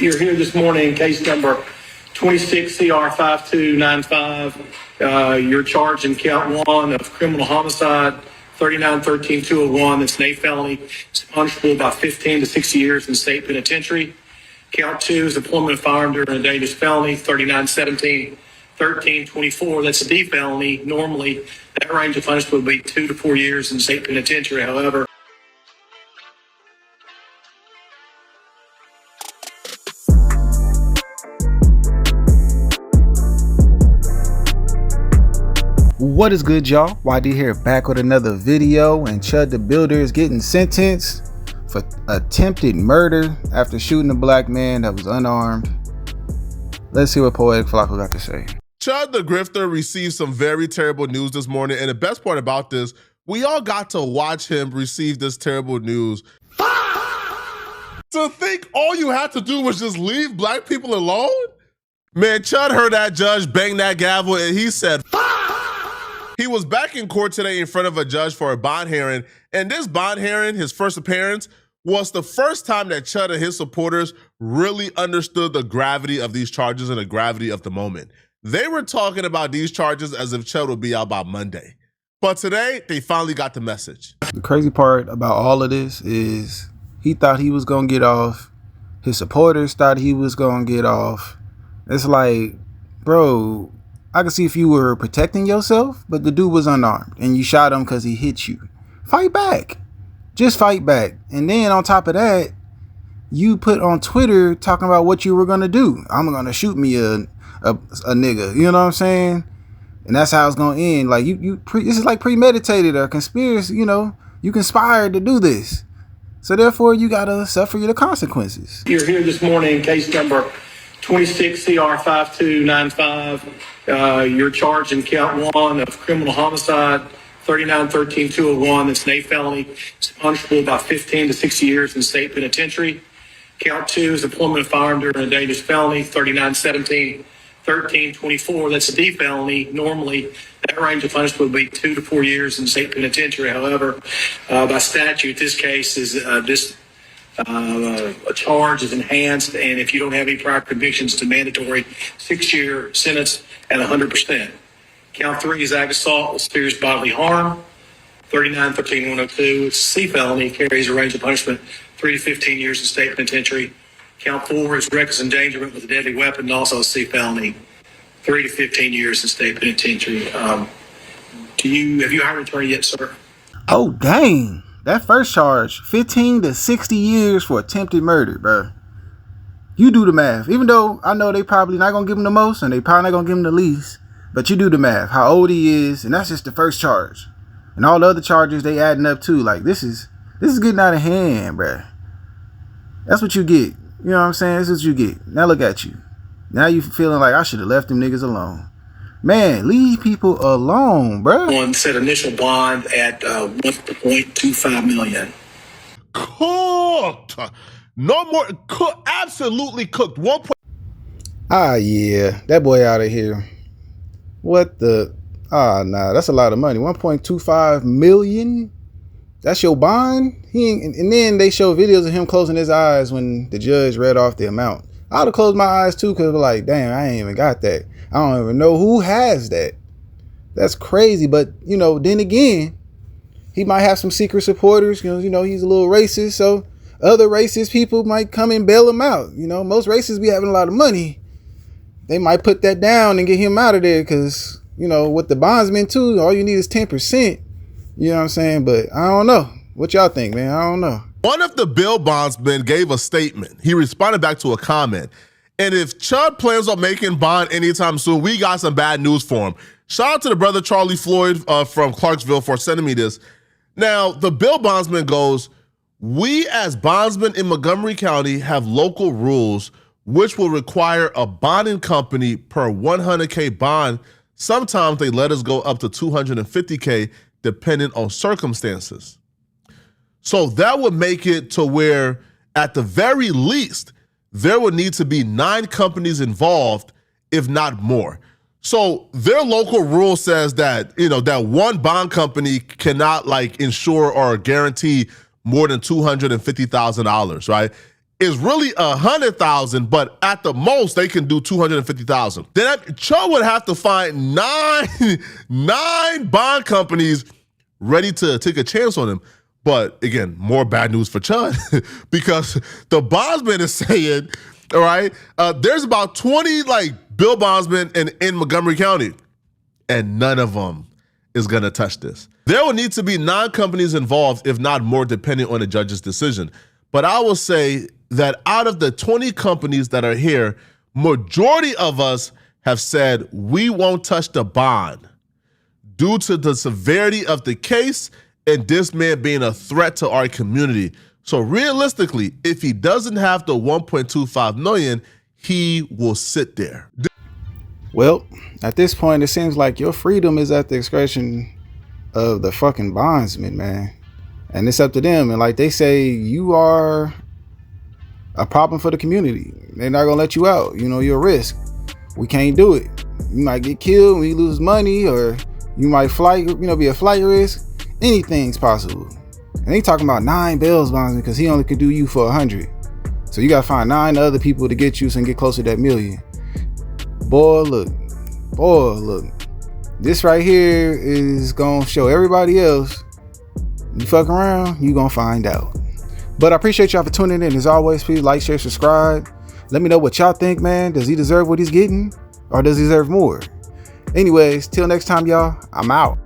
You're here this morning in case number 26CR5295. You're charged in count one of criminal homicide, 39-13-201. That's an A felony. It's punishable by 15 to 60 years in state penitentiary. Count two is employment of firearm during a dangerous felony, 39-17-13-24. That's a D felony. Normally, that range of punishment would be 2 to 4 years in state penitentiary. However, what is good, y'all? YD here, back with another video. And Chud the Builder is getting sentenced for attempted murder after shooting a black man that was unarmed. Let's see what poetikflakko got to say. Chud the Grifter received some very terrible news this morning, and the best part about this, we all got to watch him receive this terrible news. To think all you had to do was just leave black people alone? Man, Chud heard that judge bang that gavel and he said, he was back in court today in front of a judge for a bond hearing, and this bond hearing, his first appearance, was the first time that Chud and his supporters really understood the gravity of these charges and the gravity of the moment. They were talking about these charges as if Chud would be out by Monday. But today, they finally got the message. The crazy part about all of this is he thought he was going to get off. His supporters thought he was going to get off. It's like, bro, I can see if you were protecting yourself, but the dude was unarmed and you shot him because he hit you. Fight back. Just fight back. And then on top of that, you put on Twitter talking about what you were going to do. I'm going to shoot me a nigga. You know what I'm saying? And that's how it's going to end. Like this is like premeditated or conspiracy. You know, you conspired to do this. So therefore, you got to suffer the consequences. You're here this morning in case number 26CR5295. You're charged in count one of criminal homicide, 39-13-201. That's an A felony. It's punishable by 15 to 60 years in state penitentiary. Count two is employment of firearm during a dangerous felony, 39-17-13-24. That's a D felony. Normally, that range of punishment would be 2 to 4 years in state penitentiary. However, by statute, this case is a charge is enhanced, and if you don't have any prior convictions, it's a mandatory 6-year sentence at 100%. Count three is ag assault with serious bodily harm, 39-13-102. It's a C felony, carries a range of punishment 3 to 15 years in state penitentiary. Count four is reckless endangerment with a deadly weapon, and also a C felony, 3 to 15 years in state penitentiary. Have you hired an attorney yet, sir? Oh, dang. That first charge, 15 to 60 years for attempted murder, bro. You do the math. Even though I know they probably not going to give him the most and they probably not going to give him the least, but you do the math. How old he is, and that's just the first charge. And all the other charges, they adding up too. Like, this is getting out of hand, bro. That's what you get. You know what I'm saying? This is what you get. Now look at you. Now you feeling like I should have left them niggas alone. Man, leave people alone, bro. One set initial bond at $1.25 million. Cooked. No more. Cooked. Absolutely cooked. Yeah, that boy out of here. What the? Nah, that's a lot of money. 1.25 million. That's your bond. And then they show videos of him closing his eyes when the judge read off the amount. I'd have closed my eyes too, because like, damn, I ain't even got that. I don't even know who has that. That's crazy. But, you know, then again, he might have some secret supporters. You know, he's a little racist. So other racist people might come and bail him out. You know, most racists be having a lot of money. They might put that down and get him out of there because, you know, with the bondsman too, all you need is 10%. You know what I'm saying? But I don't know. What y'all think, man? I don't know. One of the bail bondsmen gave a statement. He responded back to a comment. And if Chud plans on making bond anytime soon, we got some bad news for him. Shout out to the brother Charlie Floyd from Clarksville for sending me this. Now, the bail bondsman goes, we as bondsmen in Montgomery County have local rules which will require a bonding company per 100K bond. Sometimes they let us go up to 250K depending on circumstances. So that would make it to where at the very least, there would need to be 9 companies involved, if not more. So their local rule says that, you know, that one bond company cannot like insure or guarantee more than $250,000, right? is really 100,000, but at the most they can do 250,000. Then CHUD would have to find nine bond companies ready to take a chance on him. But again, more bad news for CHUD because the bondsman is saying, all right, there's about 20 bill bondsmen in Montgomery County, and none of them is gonna touch this. There will need to be 9 companies involved, if not more, depending on the judge's decision. But I will say that out of the 20 companies that are here, majority of us have said we won't touch the bond due to the severity of the case and this man being a threat to our community. So realistically, if he doesn't have the 1.25 million, he will sit there. Well, at this point, it seems like your freedom is at the discretion of the fucking bondsman, man. And it's up to them. And like they say, you are a problem for the community. They're not gonna let you out. You know, you're a risk. We can't do it. You might get killed when you lose money, or you might be a flight risk. Anything's possible. And they talking about 9 bail bondsmen because he only could do you for 100. So you gotta find 9 other people to get you so you can get closer to that million. Boy, look. This right here is gonna show everybody else. You fuck around, you gonna find out. But I appreciate y'all for tuning in. As always, please like, share, subscribe. Let me know what y'all think, man. Does he deserve what he's getting? Or does he deserve more? Anyways, till next time, y'all, I'm out.